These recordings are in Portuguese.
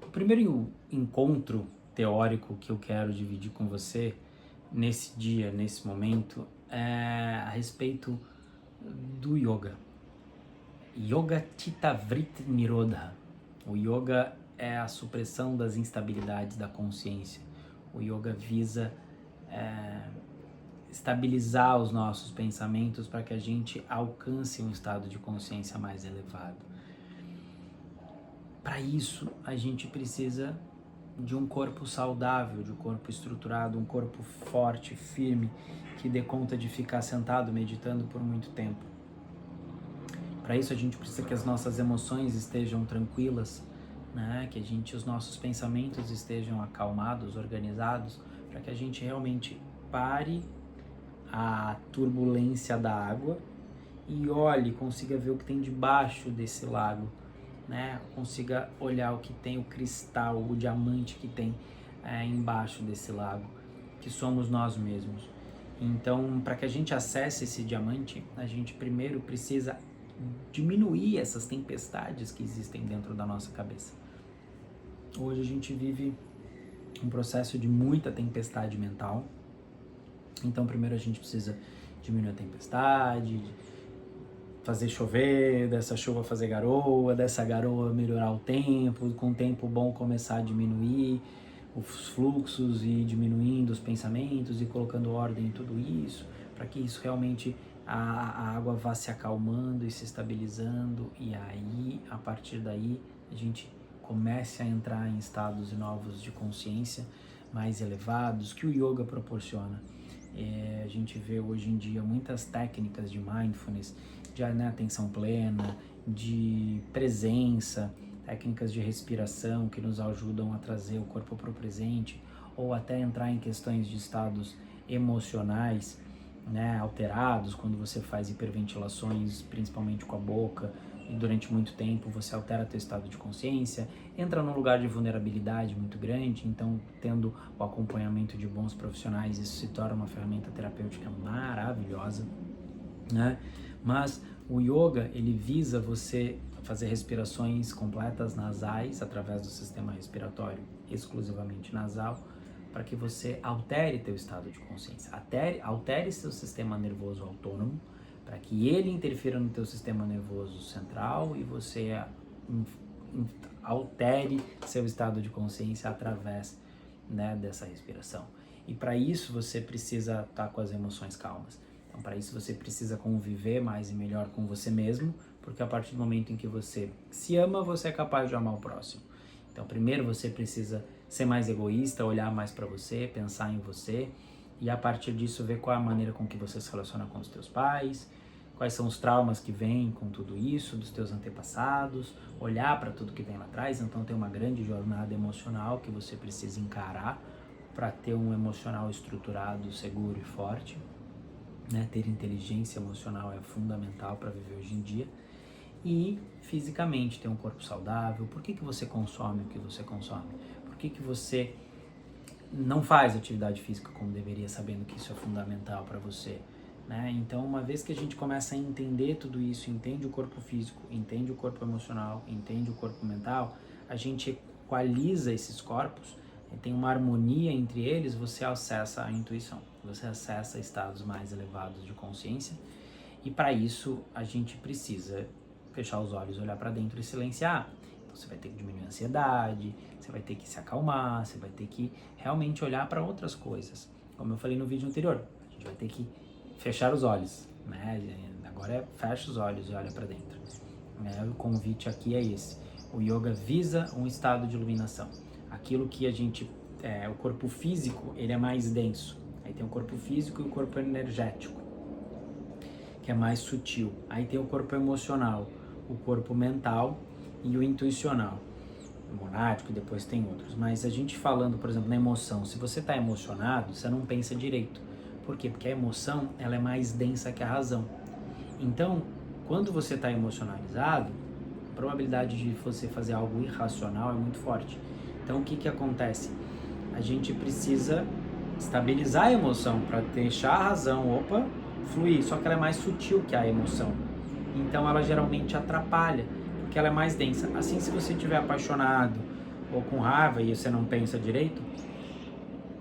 O primeiro encontro teórico que eu quero dividir com você nesse dia, nesse momento, é a respeito do yoga. Yoga Chitta Vritti Nirodha. O yoga é a supressão das instabilidades da consciência. O yoga visa estabilizar os nossos pensamentos para que a gente alcance um estado de consciência mais elevado. Para isso, a gente precisa de um corpo saudável, de um corpo estruturado, um corpo forte, firme, que dê conta de ficar sentado meditando por muito tempo. Para isso, a gente precisa que as nossas emoções estejam tranquilas, né? Que os nossos pensamentos estejam acalmados, organizados, para que a gente realmente pare a turbulência da água e olhe, consiga ver o que tem debaixo desse lago, né? Consiga olhar o que tem, o cristal, o diamante que tem embaixo desse lago, que somos nós mesmos. Então, para que a gente acesse esse diamante, a gente primeiro precisa diminuir essas tempestades que existem dentro da nossa cabeça. Hoje a gente vive um processo de muita tempestade mental. Então, primeiro a gente precisa diminuir a tempestade, fazer chover, dessa chuva fazer garoa, dessa garoa melhorar o tempo, com o tempo bom começar a diminuir os fluxos e diminuindo os pensamentos e colocando ordem em tudo isso, para que isso realmente a água vá se acalmando e se estabilizando, e aí, a partir daí, a gente comece a entrar em estados novos de consciência mais elevados que o yoga proporciona. A gente vê hoje em dia muitas técnicas de mindfulness, de atenção plena, de presença, técnicas de respiração que nos ajudam a trazer o corpo para o presente, ou até entrar em questões de estados emocionais, né, alterados, quando você faz hiperventilações, principalmente com a boca, e durante muito tempo você altera teu estado de consciência, entra num lugar de vulnerabilidade muito grande. Então, tendo o acompanhamento de bons profissionais, isso se torna uma ferramenta terapêutica maravilhosa, né? Mas o yoga, ele visa você fazer respirações completas nasais através do sistema respiratório exclusivamente nasal, para que você altere teu estado de consciência, altere seu sistema nervoso autônomo, para que ele interfira no teu sistema nervoso central e você altere seu estado de consciência através, né, dessa respiração. E para isso você precisa estar com as emoções calmas. Então, para isso você precisa conviver mais e melhor com você mesmo, porque a partir do momento em que você se ama, você é capaz de amar o próximo. Então, primeiro você precisa ser mais egoísta, olhar mais para você, pensar em você, e a partir disso ver qual é a maneira com que você se relaciona com os teus pais, quais são os traumas que vêm com tudo isso, dos teus antepassados, olhar para tudo que vem lá atrás. Então tem uma grande jornada emocional que você precisa encarar para ter um emocional estruturado, seguro e forte, né? Ter inteligência emocional é fundamental para viver hoje em dia. E fisicamente ter um corpo saudável. Por que você consome o que você consome? Por que você não faz atividade física como deveria, sabendo que isso é fundamental para você, né? Então, uma vez que a gente começa a entender tudo isso, entende o corpo físico, entende o corpo emocional, entende o corpo mental, a gente equaliza esses corpos, tem uma harmonia entre eles, você acessa a intuição, você acessa estados mais elevados de consciência, e para isso a gente precisa fechar os olhos, olhar para dentro e silenciar. Então você vai ter que diminuir a ansiedade, você vai ter que se acalmar, você vai ter que realmente olhar para outras coisas. Como eu falei no vídeo anterior, a gente vai ter que fechar os olhos, né? Agora fecha os olhos e olha para dentro. O convite aqui é esse. O yoga visa um estado de iluminação. Aquilo que a gente... o corpo físico, ele é mais denso. Aí tem o corpo físico e o corpo energético, que é mais sutil. Aí tem o corpo emocional, o corpo mental e o intuicional. O monádico, e depois tem outros. Mas a gente falando, por exemplo, na emoção, se você está emocionado, você não pensa direito. Por quê? Porque a emoção, ela é mais densa que a razão. Então, quando você está emocionalizado, a probabilidade de você fazer algo irracional é muito forte. Então, o que acontece? A gente precisa estabilizar a emoção para deixar a razão, fluir. Só que ela é mais sutil que a emoção. Então, ela geralmente atrapalha, porque ela é mais densa. Assim, se você estiver apaixonado ou com raiva e você não pensa direito,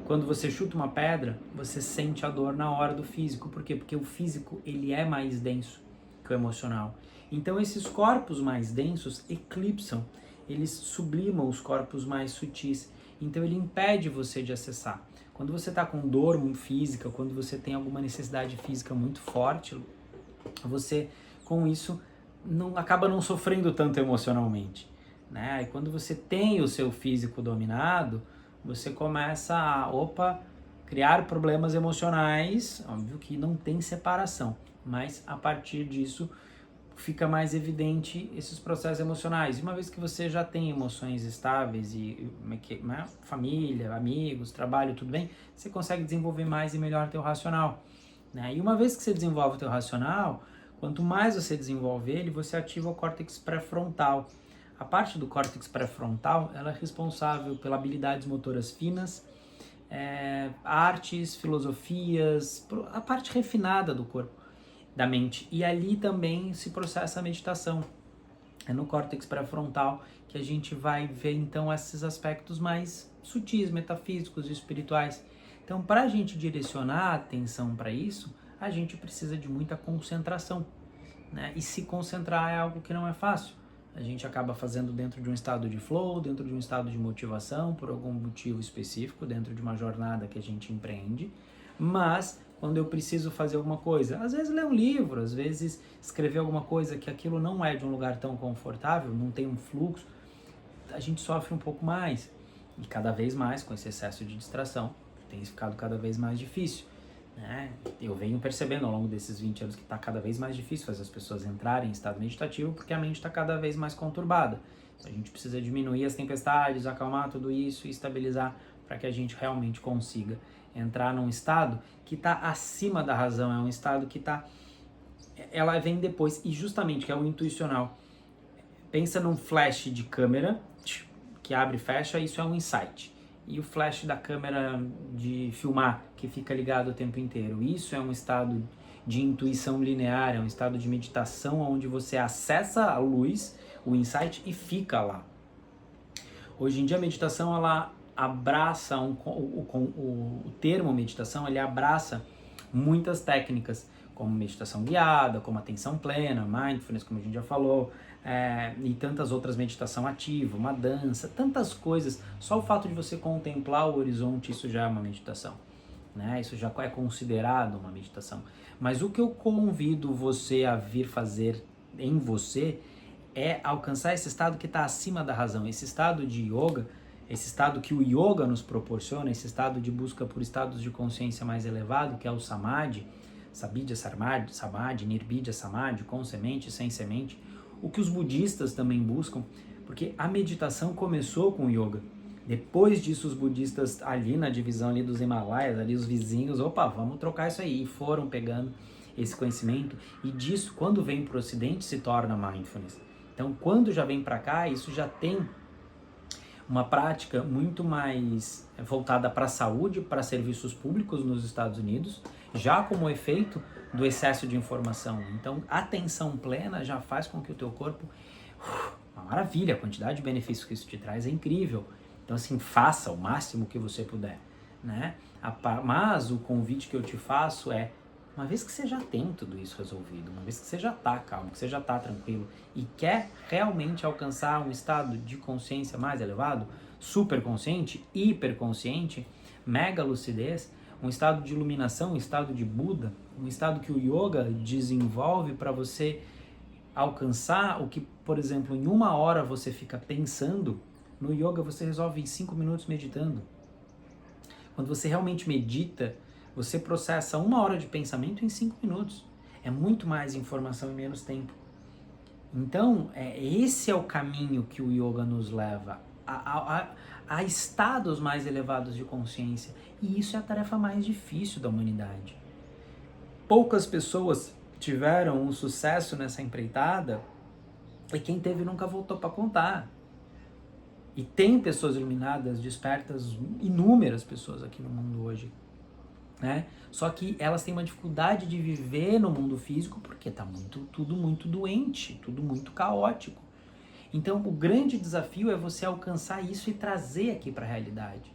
quando você chuta uma pedra, você sente a dor na hora do físico. Por quê? Porque o físico, ele é mais denso que o emocional. Então esses corpos mais densos eclipsam, eles sublimam os corpos mais sutis. Então ele impede você de acessar. Quando você está com dor física, quando você tem alguma necessidade física muito forte, você com isso acaba não sofrendo tanto emocionalmente, né? E quando você tem o seu físico dominado, você começa a, criar problemas emocionais. Óbvio que não tem separação, mas a partir disso fica mais evidente esses processos emocionais. E uma vez que você já tem emoções estáveis e família, amigos, trabalho, tudo bem, você consegue desenvolver mais e melhor teu racional, né? E uma vez que você desenvolve o teu racional, quanto mais você desenvolve ele, você ativa o córtex pré-frontal. A parte do córtex pré-frontal, ela é responsável pelas habilidades motoras finas, artes, filosofias, a parte refinada do corpo, da mente. E ali também se processa a meditação. É no córtex pré-frontal que a gente vai ver então esses aspectos mais sutis, metafísicos e espirituais. Então, para a gente direcionar a atenção para isso, a gente precisa de muita concentração, né? E se concentrar é algo que não é fácil. A gente acaba fazendo dentro de um estado de flow, dentro de um estado de motivação, por algum motivo específico, dentro de uma jornada que a gente empreende. Mas quando eu preciso fazer alguma coisa, às vezes ler um livro, às vezes escrever alguma coisa que aquilo não é de um lugar tão confortável, não tem um fluxo, a gente sofre um pouco mais. E cada vez mais, com esse excesso de distração, tem ficado cada vez mais difícil, né? Eu venho percebendo ao longo desses 20 anos que está cada vez mais difícil fazer as pessoas entrarem em estado meditativo, porque a mente está cada vez mais conturbada. Então a gente precisa diminuir as tempestades, acalmar tudo isso e estabilizar para que a gente realmente consiga entrar num estado que está acima da razão, é um estado que ela vem depois, e justamente que é o intuicional. Pensa num flash de câmera que abre e fecha, isso é um insight. E o flash da câmera de filmar, que fica ligado o tempo inteiro, isso é um estado de intuição linear, é um estado de meditação onde você acessa a luz, o insight, e fica lá. Hoje em dia a meditação, ela abraça, o termo meditação, ele abraça muitas técnicas, como meditação guiada, como atenção plena, mindfulness, como a gente já falou, e tantas outras, meditação ativa, uma dança, tantas coisas. Só o fato de você contemplar o horizonte, isso já é uma meditação, né? Isso já é considerado uma meditação. Mas o que eu convido você a vir fazer em você é alcançar esse estado que está acima da razão, esse estado de yoga, esse estado que o yoga nos proporciona, esse estado de busca por estados de consciência mais elevado, que é o samadhi, sabidya samadhi, nirbidya samadhi, com semente, sem semente, o que os budistas também buscam, porque a meditação começou com o yoga. Depois disso, os budistas ali na divisão ali dos Himalaias, ali os vizinhos, vamos trocar isso aí, e foram pegando esse conhecimento, e disso, quando vem para o ocidente, se torna mindfulness. Então, quando já vem para cá, isso já tem uma prática muito mais voltada para a saúde, para serviços públicos nos Estados Unidos, já como efeito do excesso de informação. Então, a atenção plena já faz com que o teu corpo... Uma maravilha, a quantidade de benefícios que isso te traz é incrível. Então, assim, faça o máximo que você puder, né? Mas o convite que eu te faço é, uma vez que você já tem tudo isso resolvido, uma vez que você já está calmo, que você já está tranquilo e quer realmente alcançar um estado de consciência mais elevado, superconsciente, hiperconsciente, mega lucidez, um estado de iluminação, um estado de Buda, um estado que o yoga desenvolve para você alcançar o que, por exemplo, em 1 hora você fica pensando, no yoga você resolve em 5 minutos meditando. Quando você realmente medita, você processa 1 hora de pensamento em 5 minutos. É muito mais informação em menos tempo. Então, esse é o caminho que o yoga nos leva a estados mais elevados de consciência. E isso é a tarefa mais difícil da humanidade. Poucas pessoas tiveram um sucesso nessa empreitada e quem teve nunca voltou para contar. E tem pessoas iluminadas, despertas, inúmeras pessoas aqui no mundo hoje, né? Só que elas têm uma dificuldade de viver no mundo físico porque tá tudo muito doente, tudo muito caótico. Então, o grande desafio é você alcançar isso e trazer aqui para a realidade.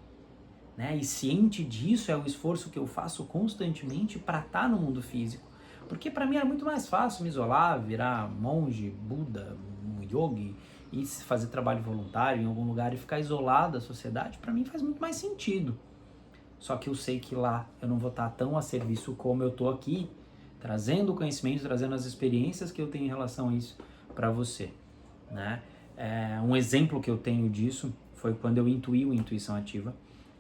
Né? E ciente disso é o esforço que eu faço constantemente para estar no mundo físico. Porque para mim era muito mais fácil me isolar, virar monge, Buda, um yogi, e fazer trabalho voluntário em algum lugar e ficar isolado da sociedade. Para mim faz muito mais sentido. Só que eu sei que lá eu não vou estar tão a serviço como eu estou aqui, trazendo o conhecimento, trazendo as experiências que eu tenho em relação a isso para você. Né? Um exemplo que eu tenho disso foi quando eu intuí o Intuição Ativa.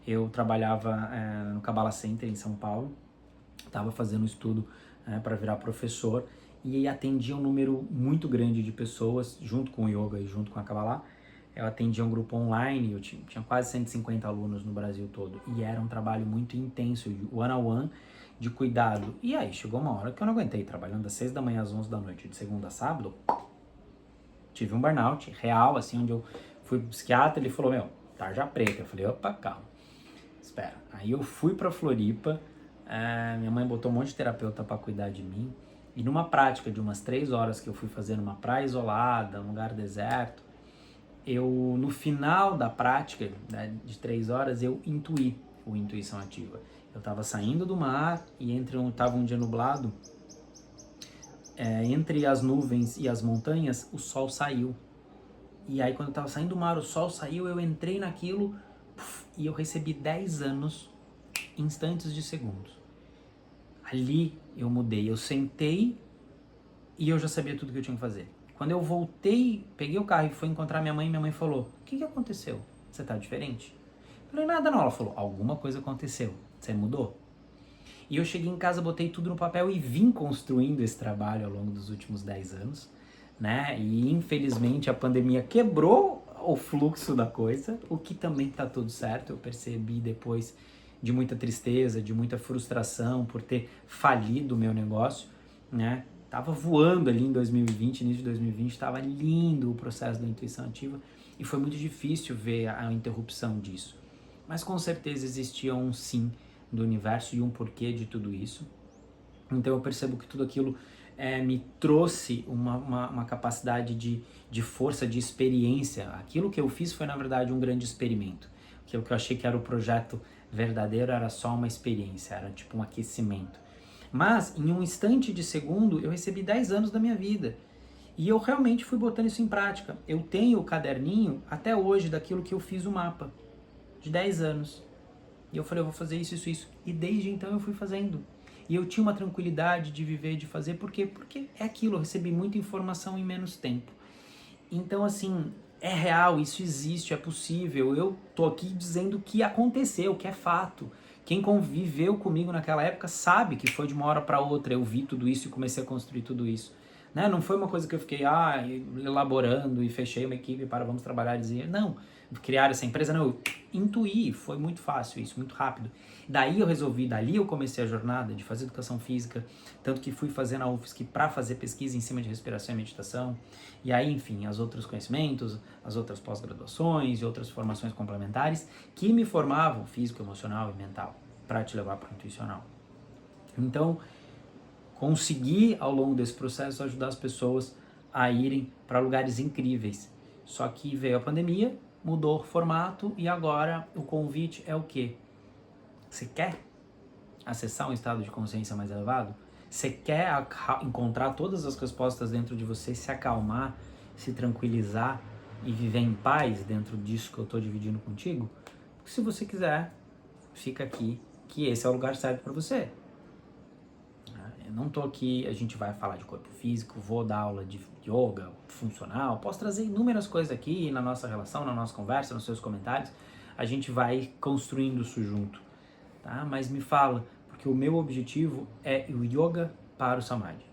Eu trabalhava no Kabbalah Center em São Paulo, estava fazendo um estudo para virar professor e atendia um número muito grande de pessoas, junto com o yoga e junto com a Kabbalah. Eu atendia um grupo online, eu tinha quase 150 alunos no Brasil todo e era um trabalho muito intenso, one-on-one, de cuidado. E aí chegou uma hora que eu não aguentei, trabalhando das 6 da manhã às 11 da noite, de segunda a sábado, tive um burnout real, assim, onde eu fui pro psiquiatra, ele falou, tarja preta. Eu falei, opa, calma, espera. Aí eu fui pra Floripa, minha mãe botou um monte de terapeuta pra cuidar de mim, e numa prática de umas 3 horas que eu fui fazer numa praia isolada, num lugar deserto, no final da prática, né, de 3 horas, eu intuí o Intuição Ativa. Eu tava saindo do mar e tava um dia nublado, entre as nuvens e as montanhas, o sol saiu. E aí, quando eu tava saindo do mar, o sol saiu, eu entrei naquilo e eu recebi 10 anos, instantes de segundos. Ali eu mudei, eu sentei e eu já sabia tudo que eu tinha que fazer. Quando eu voltei, peguei o carro e fui encontrar minha mãe falou, o que aconteceu? Você tá diferente? Eu falei, nada não. Ela falou, alguma coisa aconteceu, você mudou? E eu cheguei em casa, botei tudo no papel e vim construindo esse trabalho ao longo dos últimos 10 anos, né? E infelizmente a pandemia quebrou o fluxo da coisa, o que também tá tudo certo. Eu percebi depois de muita tristeza, de muita frustração por ter falido o meu negócio, né? Tava voando ali em 2020, início de 2020, tava lindo o processo da Intuição Ativa e foi muito difícil ver a interrupção disso. Mas com certeza existia um sim do universo e um porquê de tudo isso. Então eu percebo que tudo aquilo me trouxe uma capacidade de força, de experiência. Aquilo que eu fiz foi, na verdade, um grande experimento. Aquilo que eu achei que era o projeto verdadeiro era só uma experiência, era tipo um aquecimento. Mas, em um instante de segundo, eu recebi 10 anos da minha vida. E eu realmente fui botando isso em prática. Eu tenho o caderninho, até hoje, daquilo que eu fiz o mapa, de 10 anos. E eu falei, eu vou fazer isso, isso, isso. E desde então eu fui fazendo. E eu tinha uma tranquilidade de viver, de fazer. Por quê? Porque é aquilo, eu recebi muita informação em menos tempo. Então, assim, é real, isso existe, é possível. Eu tô aqui dizendo que aconteceu, que é fato. Quem conviveu comigo naquela época sabe que foi de uma hora para outra. Eu vi tudo isso e comecei a construir tudo isso. Né? Não foi uma coisa que eu fiquei elaborando e fechei uma equipe para vamos trabalhar e dizer, não, criar essa empresa, não, eu intuí, foi muito fácil isso, muito rápido. Dali eu comecei a jornada de fazer educação física, tanto que fui fazer na UFSC para fazer pesquisa em cima de respiração e meditação, e aí, enfim, os outros conhecimentos, as outras pós-graduações e outras formações complementares que me formavam físico, emocional e mental para te levar para o intuicional. Então, consegui, ao longo desse processo, ajudar as pessoas a irem para lugares incríveis. Só que veio a pandemia, mudou o formato e agora o convite é o quê? Você quer acessar um estado de consciência mais elevado? Você quer encontrar todas as respostas dentro de você, se acalmar, se tranquilizar e viver em paz dentro disso que eu estou dividindo contigo? Porque se você quiser, fica aqui, que esse é o lugar certo para você. Eu não tô aqui, a gente vai falar de corpo físico, vou dar aula de yoga funcional, posso trazer inúmeras coisas aqui na nossa relação, na nossa conversa, nos seus comentários, a gente vai construindo isso junto, tá? Mas me fala, porque o meu objetivo é o yoga para o samadhi,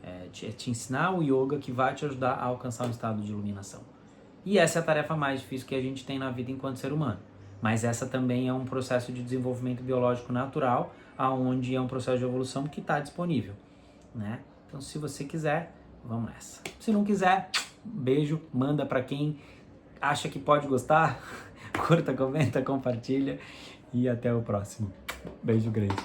é te ensinar o yoga que vai te ajudar a alcançar um estado de iluminação. E essa é a tarefa mais difícil que a gente tem na vida enquanto ser humano. Mas essa também é um processo de desenvolvimento biológico natural, aonde é um processo de evolução que está disponível, né? Então, se você quiser, vamos nessa. Se não quiser, beijo, manda para quem acha que pode gostar, curta, comenta, compartilha e até o próximo. Beijo grande.